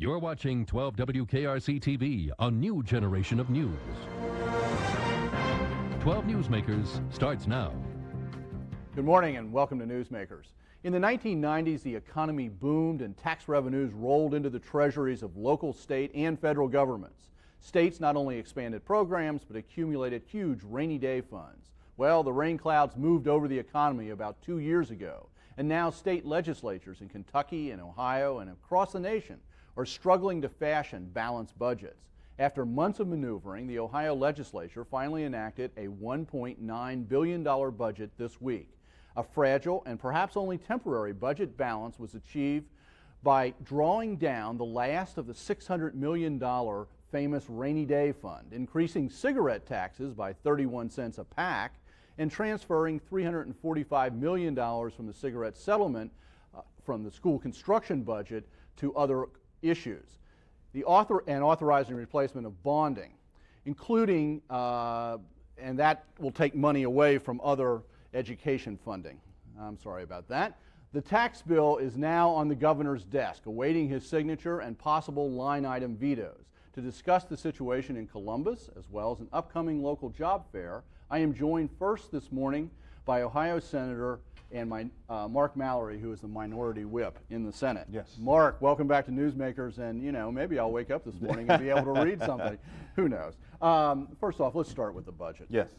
You're watching 12 WKRC TV, a new generation of news. 12 Newsmakers starts now. Good morning and welcome to Newsmakers. In the 1990s, the economy boomed and tax revenues rolled into the treasuries of local, state, and federal governments. States not only expanded programs, but accumulated huge rainy day funds. Well, the rain clouds moved over the economy about 2 years ago, and now state legislatures in Kentucky and Ohio and across the nation are struggling to fashion balanced budgets. After months of maneuvering, the Ohio legislature finally enacted a $1.9 billion budget this week. A fragile and perhaps only temporary budget balance was achieved by drawing down the last of the $600 million famous rainy day fund, increasing cigarette taxes by 31 cents a pack, and transferring $345 million from the cigarette settlement from the school construction budget to other issues. Authorizing replacement of bonding, including, and that will take money away from other education funding. I'm sorry about that. The tax bill is now on the governor's desk, awaiting his signature and possible line item vetoes. To discuss the situation in Columbus, as well as an upcoming local job fair, I am joined first this morning by Ohio Senator and Mark Mallory, who is the minority whip in the Senate. Yes. Mark, welcome back to Newsmakers, and maybe I'll wake up this morning and be able to read something. Who knows? First off, let's start with the budget. Yes.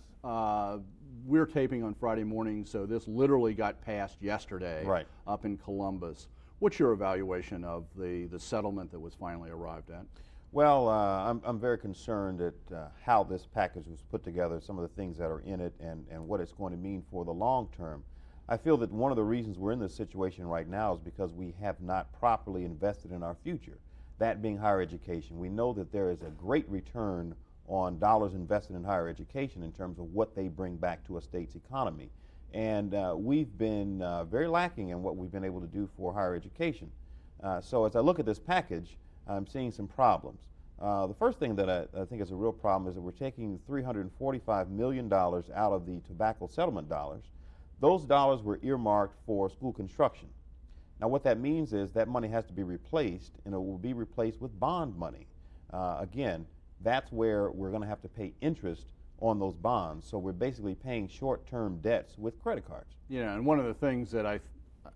We're taping on Friday morning, so this literally got passed yesterday up in Columbus. What's your evaluation of the settlement that was finally arrived at? Well, I'm very concerned at how this package was put together, some of the things that are in it, and what it's going to mean for the long term. I feel that one of the reasons we're in this situation right now is because we have not properly invested in our future, that being higher education. We know that there is a great return on dollars invested in higher education in terms of what they bring back to a state's economy. And we've been very lacking in what we've been able to do for higher education. So as I look at this package, I'm seeing some problems. The first thing that I think is a real problem is that we're taking $345 million out of the tobacco settlement dollars. Those dollars were earmarked for school construction. Now what that means is that money has to be replaced, and it will be replaced with bond money. Again, that's where we're going to have to pay interest on those bonds. So we're basically paying short-term debts with credit cards. Yeah, and one of the things that at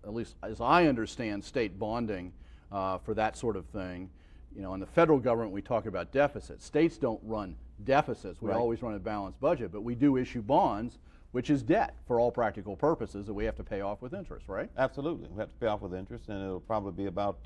least as I understand state bonding for that sort of thing, in the federal government we talk about deficits. States don't run deficits. We always run a balanced budget, but we do issue bonds, which is debt for all practical purposes that we have to pay off with interest, right? Absolutely. We have to pay off with interest, and it'll probably be about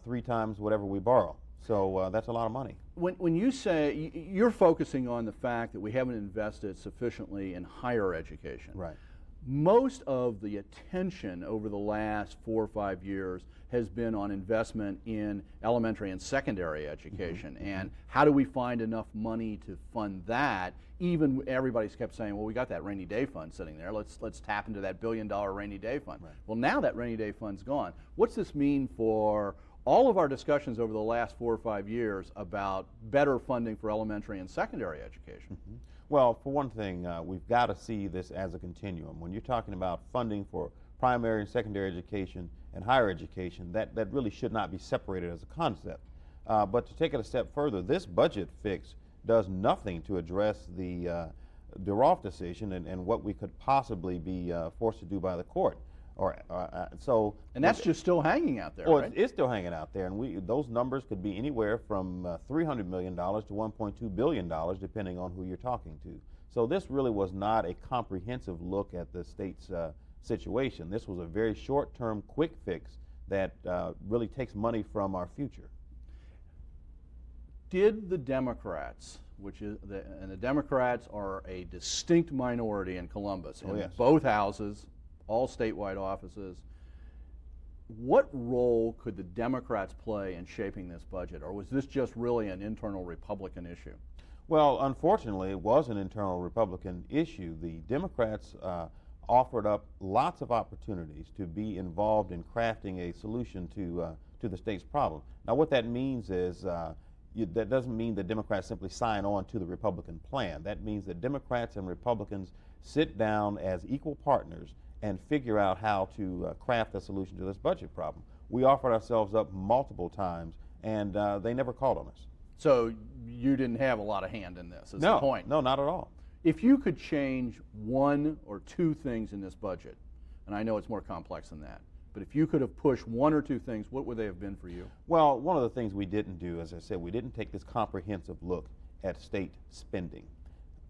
3 times whatever we borrow. So that's a lot of money. When you say, you're focusing on the fact that we haven't invested sufficiently in higher education. Right. Most of the attention over the last 4 or 5 years has been on investment in elementary and secondary education. And how do we find enough money to fund that? Even everybody's kept saying, well, we got that rainy day fund sitting there. Let's tap into that $1 billion rainy day fund. Right. Well, now that rainy day fund's gone. What's this mean for all of our discussions over the last 4 or 5 years about better funding for elementary and secondary education? Well, for one thing, we've got to see this as a continuum. When you're talking about funding for primary and secondary education and higher education, that really should not be separated as a concept. But to take it a step further, this budget fix does nothing to address the Roth decision and what we could possibly be forced to do by the court. And that's just still hanging out there, right? It's still hanging out there, and those numbers could be anywhere from $300 million to $1.2 billion, depending on who you're talking to. So this really was not a comprehensive look at the state's situation. This was a very short-term, quick fix that really takes money from our future. Did the Democrats, and the Democrats are a distinct minority in Columbus, in both houses, all statewide offices, what role could the Democrats play in shaping this budget, or was this just really an internal Republican issue? Well, unfortunately, it was an internal Republican issue. The Democrats offered up lots of opportunities to be involved in crafting a solution to the state's problem. Now, what that means is that doesn't mean that Democrats simply sign on to the Republican plan. That means that Democrats and Republicans sit down as equal partners and figure out how to craft a solution to this budget problem. We offered ourselves up multiple times and they never called on us. So you didn't have a lot of hand in this, is the point. No, not at all. If you could change one or two things in this budget, and I know it's more complex than that, but if you could have pushed one or two things, what would they have been for you? Well, one of the things we didn't do, as I said, we didn't take this comprehensive look at state spending.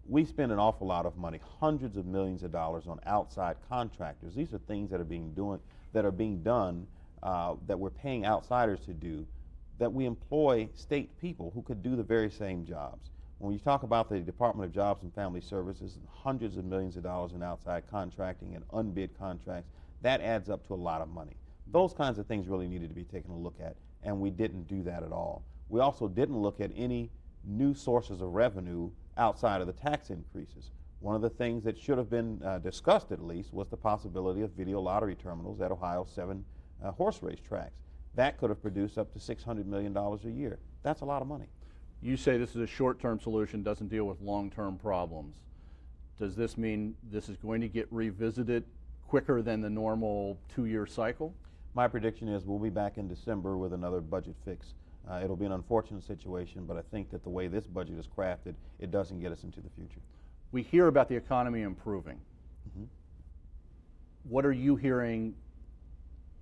We spend an awful lot of money, hundreds of millions of dollars, on outside contractors. These are things that are being done that we're paying outsiders to do, that we employ state people who could do the very same jobs. When you talk about the Department of Jobs and Family Services, hundreds of millions of dollars in outside contracting and unbid contracts, that adds up to a lot of money. Those kinds of things really needed to be taken a look at, and we didn't do that at all. We also didn't look at any new sources of revenue outside of the tax increases. One of the things that should have been discussed at least was the possibility of video lottery terminals at Ohio's 7 horse race tracks. That could have produced up to $600 million a year. That's a lot of money. You say this is a short-term solution, doesn't deal with long-term problems. Does this mean this is going to get revisited quicker than the normal 2-year cycle? My prediction is we'll be back in December with another budget fix. It'll be an unfortunate situation, but I think that the way this budget is crafted, it doesn't get us into the future. We hear about the economy improving. Mm-hmm. What are you hearing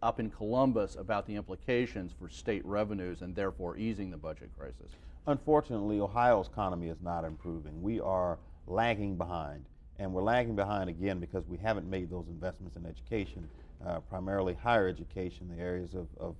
up in Columbus about the implications for state revenues and therefore easing the budget crisis? Unfortunately, Ohio's economy is not improving. We are lagging behind, and we're lagging behind again because we haven't made those investments in education, primarily higher education, the areas of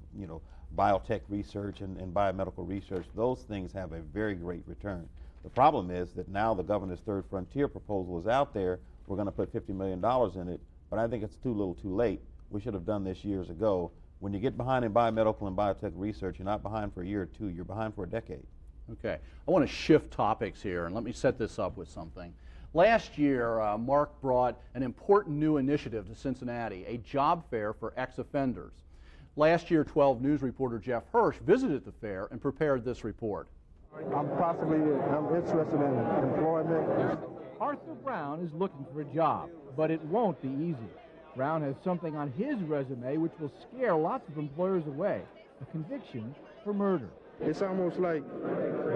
biotech research and biomedical research. Those things have a very great return. The problem is that now the governor's third frontier proposal is out there. We're going to put $50 million in it, but I think it's too little too late. We should have done this years ago. When you get behind in biomedical and biotech research, you're not behind for a year or two, you're behind for a decade. Okay, I want to shift topics here, and let me set this up with something. Last year, Mark brought an important new initiative to Cincinnati, a job fair for ex-offenders. Last year, 12 News reporter Jeff Hirsch visited the fair and prepared this report. I'm interested in employment. Arthur Brown is looking for a job, but it won't be easy. Brown has something on his resume which will scare lots of employers away, a conviction for murder. It's almost like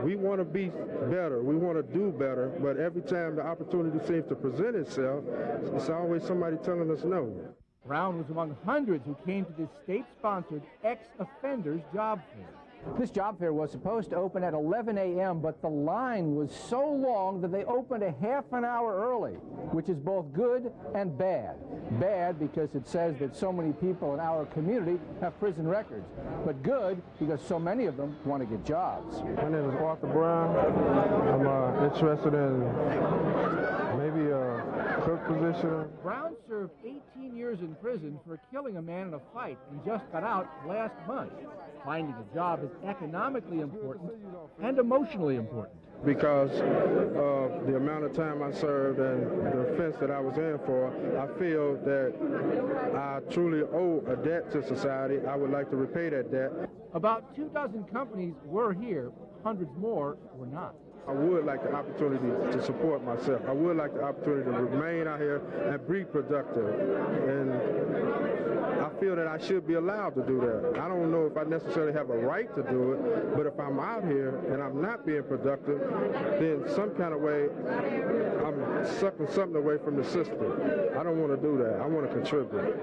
we want to be better, we want to do better, but every time the opportunity seems to present itself, it's always somebody telling us no. Brown was among hundreds who came to this state-sponsored ex-offenders job fair. This job fair was supposed to open at 11 a.m., but the line was so long that they opened a half an hour early, which is both good and bad. Bad because it says that so many people in our community have prison records, but good because so many of them want to get jobs. My name is Arthur Brown. I'm interested in maybe a cook position. Brown served 18 years in prison for killing a man in a fight and just got out last month. Finding a job is economically important and emotionally important. Because of the amount of time I served and the offense that I was in for, I feel that I truly owe a debt to society. I would like to repay that debt. About 24 companies were here, hundreds more were not. I would like the opportunity to support myself. I would like the opportunity to remain out here and be productive. And I feel that I should be allowed to do that. I don't know if I necessarily have a right to do it, but if I'm out here and I'm not being productive, then some kind of way I'm sucking something away from the system. I don't want to do that. I want to contribute.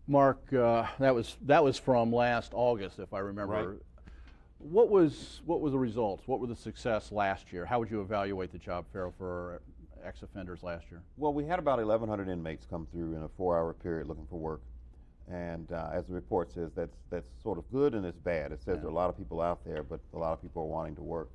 Mark, that was from last August, if I remember. Right. What was the results? What were the success last year? How would you evaluate the job fair for ex-offenders last year? Well, we had about 1,100 inmates come through in a 4-hour period looking for work. And as the report says, that's sort of good and it's bad. It says there are a lot of people out there, but a lot of people are wanting to work.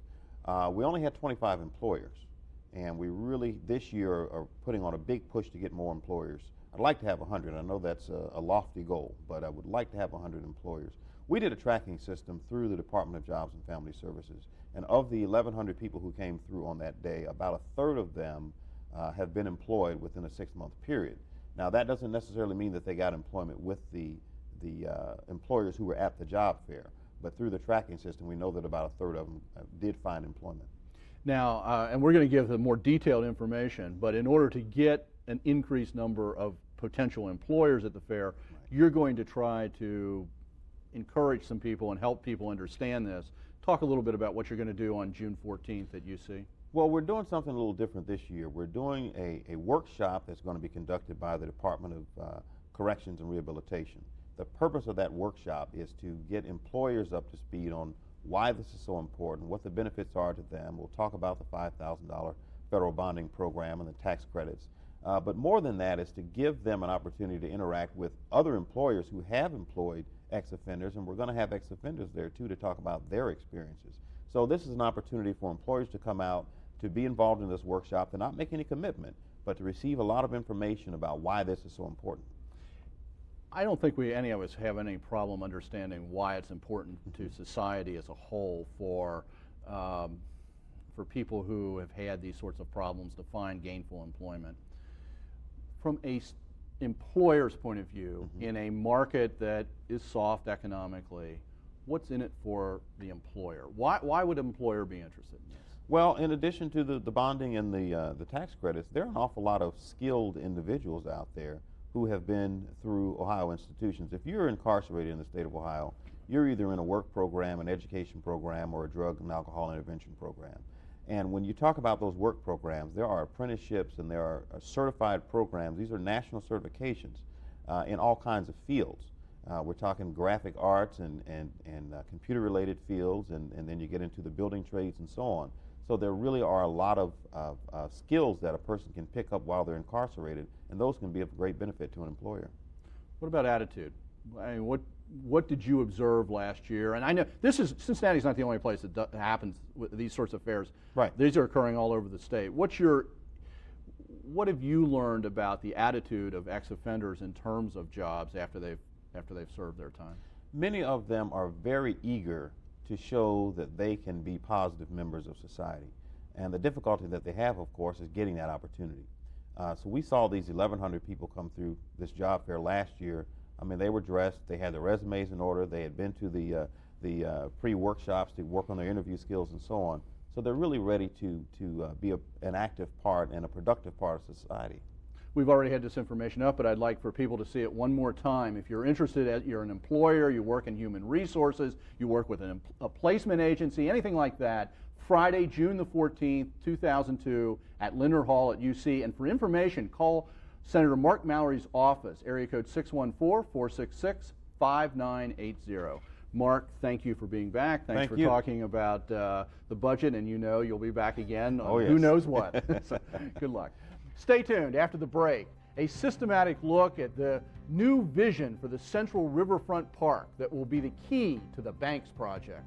We only had 25 employers, and we really this year are putting on a big push to get more employers. I'd like to have 100. I know that's a lofty goal, but I would like to have 100 employers. We did a tracking system through the Department of Jobs and Family Services, and of the 1,100 people who came through on that day, about a third of them have been employed within a 6-month period. Now, that doesn't necessarily mean that they got employment with the employers who were at the job fair, but through the tracking system, we know that about a third of them did find employment. Now, and we're going to give the more detailed information, but in order to get an increased number of potential employers at the fair, you're going to try to encourage some people and help people understand this. Talk a little bit about what you're going to do on June 14th at UC. Well, we're doing something a little different this year. We're doing a workshop that's going to be conducted by the Department of Corrections and Rehabilitation. The purpose of that workshop is to get employers up to speed on why this is so important, what the benefits are to them. We'll talk about the $5,000 federal bonding program and the tax credits. But more than that is to give them an opportunity to interact with other employers who have employed ex-offenders, and we're going to have ex-offenders there too to talk about their experiences. So this is an opportunity for employers to come out, to be involved in this workshop, to not make any commitment, but to receive a lot of information about why this is so important. I don't think any of us have any problem understanding why it's important to society as a whole for people who have had these sorts of problems to find gainful employment. From a employer's point of view, in a market that is soft economically, what's in it for the employer? Why would an employer be interested in this? Well, in addition to the bonding and the tax credits, there are an awful lot of skilled individuals out there who have been through Ohio institutions. If you're incarcerated in the state of Ohio, you're either in a work program, an education program, or a drug and alcohol intervention program. And when you talk about those work programs, there are apprenticeships and there are certified programs. These are national certifications in all kinds of fields. We're talking graphic arts and computer-related fields, and then you get into the building trades and so on. So there really are a lot of skills that a person can pick up while they're incarcerated, and those can be of great benefit to an employer. What about attitude? I mean, what did you observe last year? And I know Cincinnati's not the only place that happens with these sorts of fairs. Right. These are occurring all over the state. What have you learned about the attitude of ex-offenders in terms of jobs after they've served their time? Many of them are very eager to show that they can be positive members of society. And the difficulty that they have, of course, is getting that opportunity. So we saw these 1,100 people come through this job fair last year. I mean, they were dressed, they had their resumes in order, they had been to the pre-workshops to work on their interview skills and so on. So they're really ready to be an active part and a productive part of society. We've already had this information up, but I'd like for people to see it one more time. If you're interested, you're an employer, you work in human resources, you work with a placement agency, anything like that, Friday, June the 14th, 2002 at Linder Hall at UC. And for information, call Senator Mark Mallory's office, area code 614-466-5980. Mark, thank you for being back. Thanks for talking about the budget, and you know you'll be back again on who knows what. So, good luck. Stay tuned. After the break, a systematic look at the new vision for the Central Riverfront Park that will be the key to the Banks project.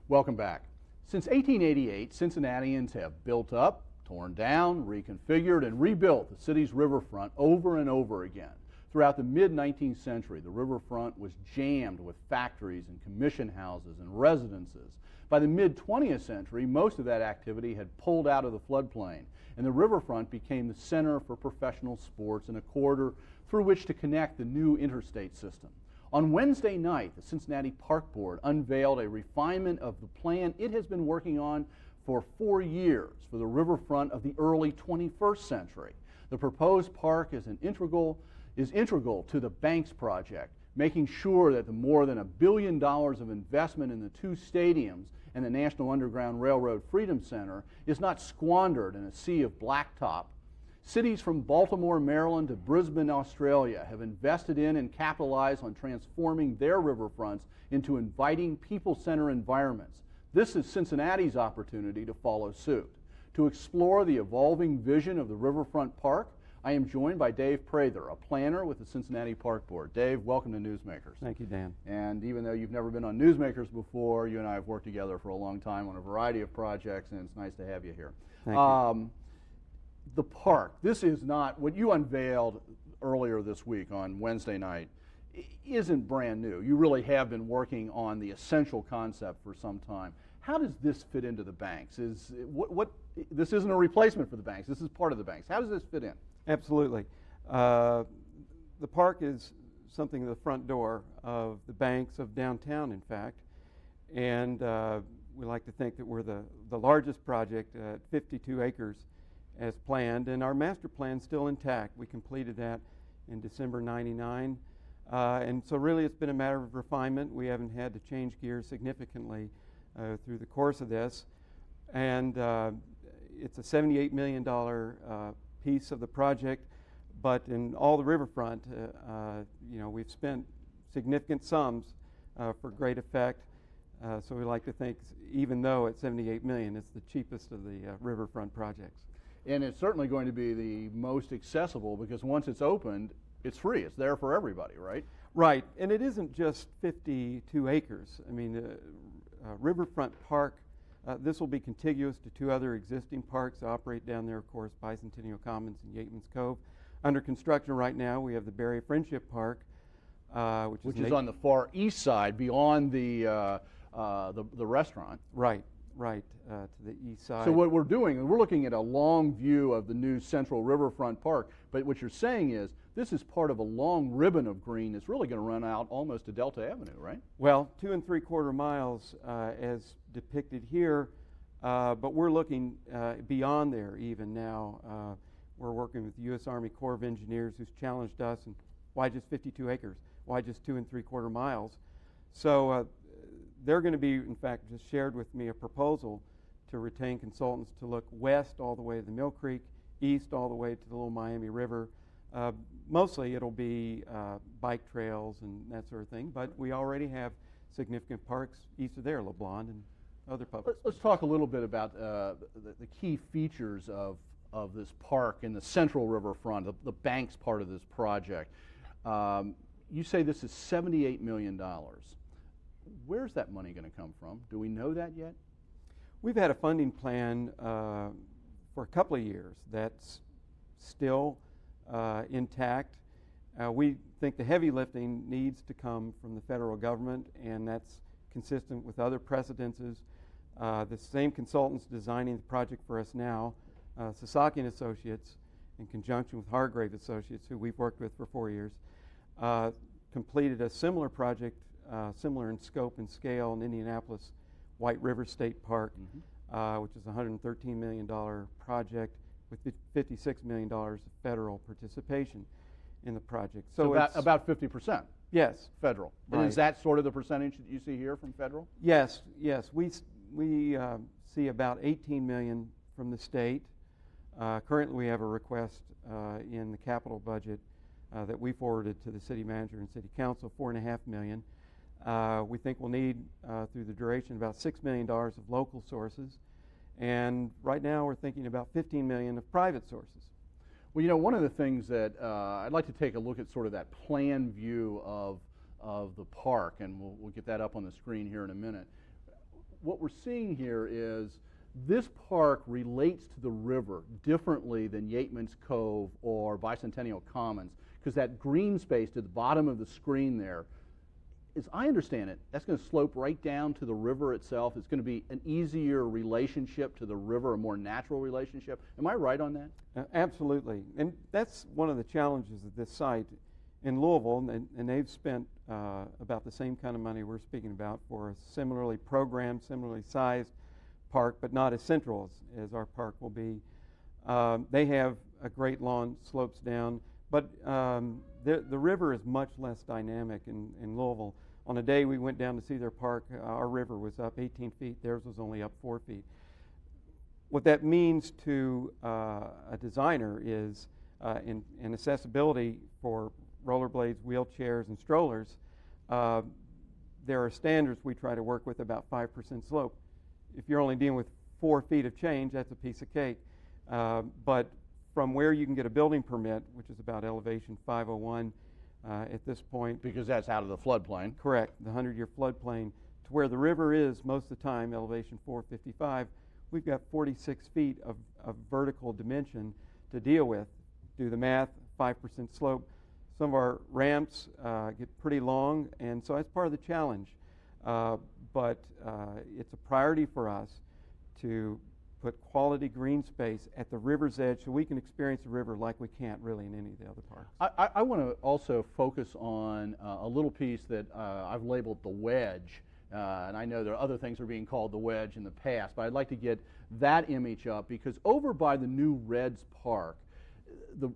Welcome back. Since 1888, Cincinnatians have built up, torn down, reconfigured, and rebuilt the city's riverfront over and over again. Throughout the mid-19th century, the riverfront was jammed with factories and commission houses and residences. By the mid-20th century, most of that activity had pulled out of the floodplain, and the riverfront became the center for professional sports and a corridor through which to connect the new interstate system. On Wednesday night, the Cincinnati Park Board unveiled a refinement of the plan it has been working on for 4 years for the riverfront of the early 21st century. The proposed park is integral to the Banks project, making sure that the more than $1 billion of investment in the two stadiums and the National Underground Railroad Freedom Center is not squandered in a sea of blacktop. Cities from Baltimore, Maryland to Brisbane, Australia have invested in and capitalized on transforming their riverfronts into inviting people-centered environments. This is Cincinnati's opportunity to follow suit. To explore the evolving vision of the Riverfront Park, I am joined by Dave Praether, a planner with the Cincinnati Park Board. Dave, welcome to Newsmakers. Thank you, Dan. And even though you've never been on Newsmakers before, you and I have worked together for a long time on a variety of projects, and it's nice to have you here. Thank you. The park, this is not, what you unveiled earlier this week on Wednesday night, isn't brand new. You really have been working on the essential concept for some time. How does this fit into the Banks? This isn't a replacement for the Banks. This is part of the Banks. How does this fit in? Absolutely. The park is something of the front door of the Banks of downtown, in fact. And we like to think that we're the largest project at 52 acres as planned, and our master plan's still intact. We completed that in December '99, and so really it's been a matter of refinement. We haven't had to change gears significantly through the course of this, and it's a $78 million piece of the project, but in all the riverfront, we've spent significant sums for great effect. So we like to think, even though at $78 million, it's the cheapest of the riverfront projects. And it's certainly going to be the most accessible, because once it's opened, it's free. It's there for everybody, right? Right, and it isn't just 52 acres. I mean, Riverfront Park, this will be contiguous to two other existing parks that operate down there, of course, Bicentennial Commons and Yateman's Cove. Under construction right now, we have the Berry Friendship Park, which is on the far east side, beyond the restaurant. Right, to the east side. So what we're doing, we're looking at a long view of the new Central Riverfront Park, but what you're saying is this is part of a long ribbon of green that's really going to run out almost to Delta Avenue, right? Well, 2 3/4 miles as depicted here, but we're looking beyond there even now. We're working with the U.S. Army Corps of Engineers, who's challenged us, and why just 52 acres? Why just 2 3/4 miles? So they're going to be, in fact, just shared with me a proposal to retain consultants to look west all the way to the Mill Creek, east all the way to the Little Miami River. Mostly it'll be bike trails and that sort of thing, but we already have significant parks east of there, LeBlanc and other public Let's talk a little bit about the key features of this park in the Central Riverfront, the banks part of this project. You say this is $78 million. Where's that money going to come from? Do we know that yet? We've had a funding plan for a couple of years that's still intact. We think the heavy lifting needs to come from the federal government, and that's consistent with other precedences. The same consultants designing the project for us now, Sasaki & Associates, in conjunction with Hargrave Associates, who we've worked with for 4 years, completed a similar project, similar in scope and scale, in Indianapolis White River State Park, which is a $113 million project with $56 million of federal participation in the project. So about 50%? Yes. Federal. Right. And is that sort of the percentage that you see here from federal? Yes. We see about $18 million from the state. Currently we have a request in the capital budget that we forwarded to the city manager and city council, $4.5 million. We think we'll need, through the duration, about $6 million of local sources. And right now we're thinking about $15 million of private sources. Well, you know, one of the things that I'd like to take a look at sort of that plan view of the park, and we'll get that up on the screen here in a minute. What we're seeing here is this park relates to the river differently than Yateman's Cove or Bicentennial Commons, because that green space to the bottom of the screen there, as I understand it, that's going to slope right down to the river itself. It's going to be an easier relationship to the river, a more natural relationship. Am I right on that? Absolutely. And that's one of the challenges of this site in Louisville, and they've spent about the same kind of money we're speaking about for a similarly programmed, similarly sized park, but not as central as our park will be. They have a great lawn, slopes down, but the river is much less dynamic in Louisville. On a day we went down to see their park, our river was up 18 feet, theirs was only up 4 feet. What that means to a designer is in accessibility for rollerblades, wheelchairs, and strollers. There are standards we try to work with, about 5% slope. If you're only dealing with 4 feet of change, that's a piece of cake. But from where you can get a building permit, which is about elevation 501 at this point. Because that's out of the floodplain. Correct, the 100-year floodplain, to where the river is most of the time, elevation 455, we've got 46 feet of vertical dimension to deal with. Do the math, 5% slope. Some of our ramps get pretty long, and so that's part of the challenge. But it's a priority for us to put quality green space at the river's edge so we can experience the river like we can't really in any of the other parks. I want to also focus on a little piece that I've labeled the wedge. And I know there are other things that are being called the wedge in the past, but I'd like to get that image up because over by the new Reds Park, the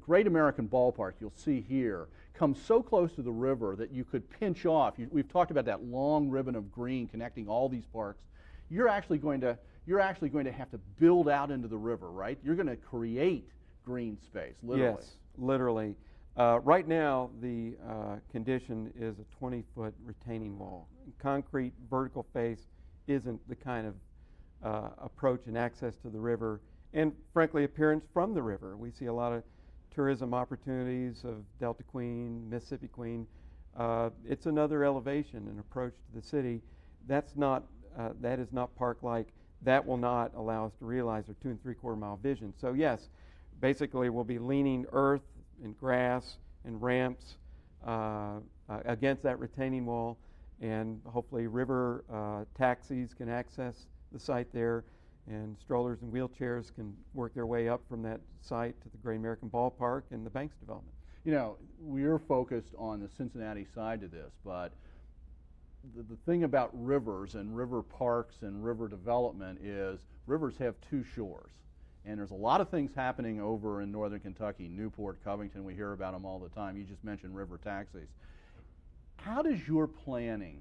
Great American Ballpark you'll see here comes so close to the river that you could pinch off. We've talked about that long ribbon of green connecting all these parks. You're actually going to have to build out into the river, right? You're going to create green space, literally. Yes, literally. Right now, the condition is a 20-foot retaining wall. Concrete vertical face isn't the kind of approach and access to the river, and frankly, appearance from the river. We see a lot of tourism opportunities of Delta Queen, Mississippi Queen. It's another elevation and approach to the city. That is not park-like. That will not allow us to realize our 2 3/4 mile vision. So yes, basically we'll be leaning earth and grass and ramps against that retaining wall, and hopefully river taxis can access the site there, and strollers and wheelchairs can work their way up from that site to the Great American Ballpark and the Banks development. You know, we're focused on the Cincinnati side of this, but the thing about rivers and river parks and river development is rivers have two shores. And there's a lot of things happening over in northern Kentucky, Newport, Covington. We hear about them all the time. You just mentioned river taxis. How does your planning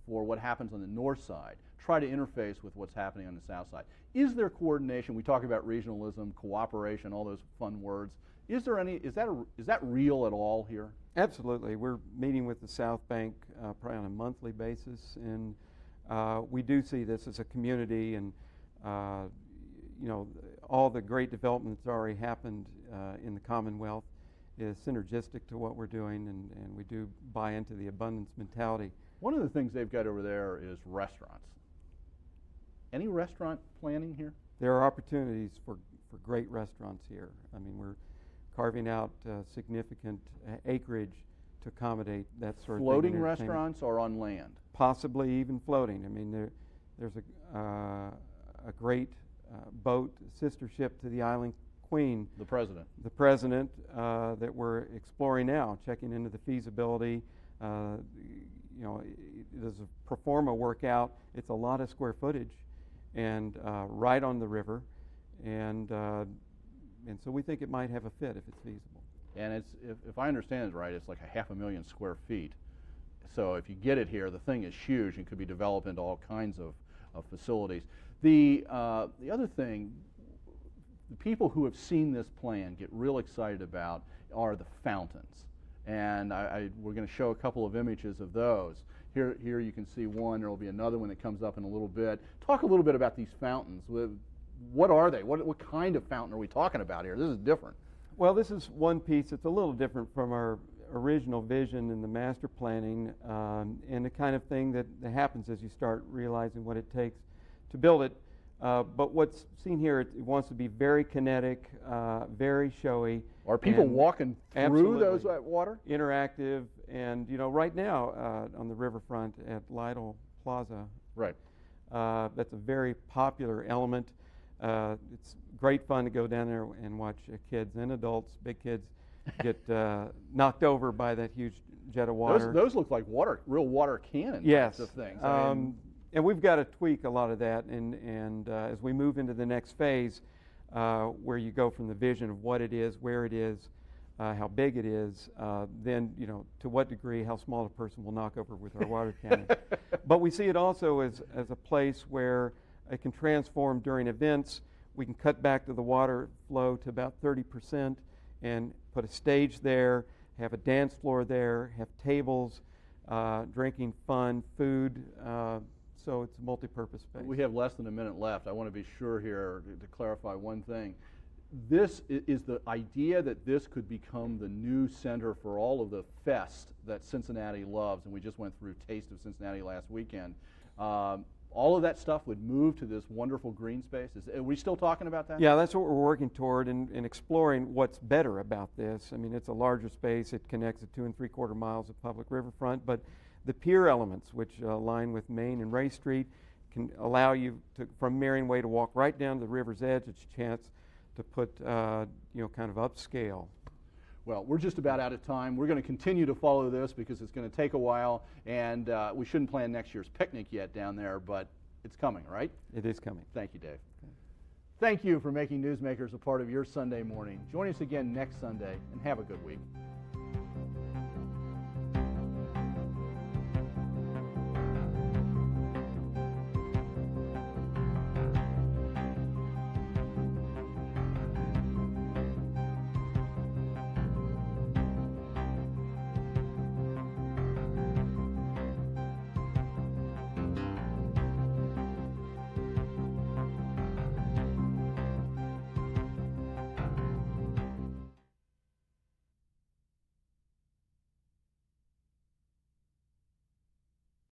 for what happens on the north side try to interface with what's happening on the south side? Is there coordination? We talk about regionalism, cooperation, all those fun words. Is that real at all here? Absolutely. We're meeting with the South Bank probably on a monthly basis, and we do see this as a community, and you know, all the great development that's already happened in the Commonwealth is synergistic to what we're doing, and we do buy into the abundance mentality. One of the things they've got over there is restaurants. Any restaurant planning here? There are opportunities for great restaurants here. I mean, we're carving out significant acreage to accommodate that sort of thing. Floating restaurants or on land? Possibly even floating. I mean, there's a great boat, sister ship to the Island Queen. The President. The President that we're exploring now, checking into the feasibility. You know, does a pro forma work out? It's a lot of square footage, and right on the river, and so we think it might have a fit if it's feasible. And it's, if I understand it right, it's like 500,000 square feet. So if you get it here, the thing is huge and could be developed into all kinds of facilities. The other thing, the people who have seen this plan get real excited about are the fountains. And we're going to show a couple of images of those. Here you can see one. There will be another one that comes up in a little bit. Talk a little bit about these fountains. What are they? What kind of fountain are we talking about here? This is different. Well, this is one piece. It's a little different from our original vision in the master planning, and the kind of thing that happens as you start realizing what it takes to build it. But what's seen here, it wants to be very kinetic, very showy. Are people walking through those water? Interactive, and you know, right now on the riverfront at Lytle Plaza, right. That's a very popular element. It's great fun to go down there and watch kids and adults, big kids, get knocked over by that huge jet of water. Those look like real water cannon types of things. And we've got to tweak a lot of that, and as we move into the next phase, where you go from the vision of what it is, where it is, how big it is, then, you know, to what degree, how small a person will knock over with our water cannon. But we see it also as a place where it can transform during events. We can cut back to the water flow to about 30% and put a stage there, have a dance floor there, have tables, drinking fun, food, so it's a multi-purpose space. We have less than a minute left. I want to be sure here to clarify one thing. This is the idea that this could become the new center for all of the fest that Cincinnati loves, and we just went through Taste of Cincinnati last weekend. All of that stuff would move to this wonderful green space. Are we still talking about that? Yeah, that's what we're working toward and exploring what's better about this. I mean, it's a larger space. It connects the 2 3/4 miles of public riverfront, but the pier elements, which align with Main and Ray Street, can allow you to, from Marion Way, to walk right down to the river's edge. It's a chance to put, you know, kind of upscale. Well, we're just about out of time. We're going to continue to follow this because it's going to take a while, and we shouldn't plan next year's picnic yet down there, but it's coming, right? It is coming. Thank you, Dave. Thank you for making Newsmakers a part of your Sunday morning. Join us again next Sunday, and have a good week.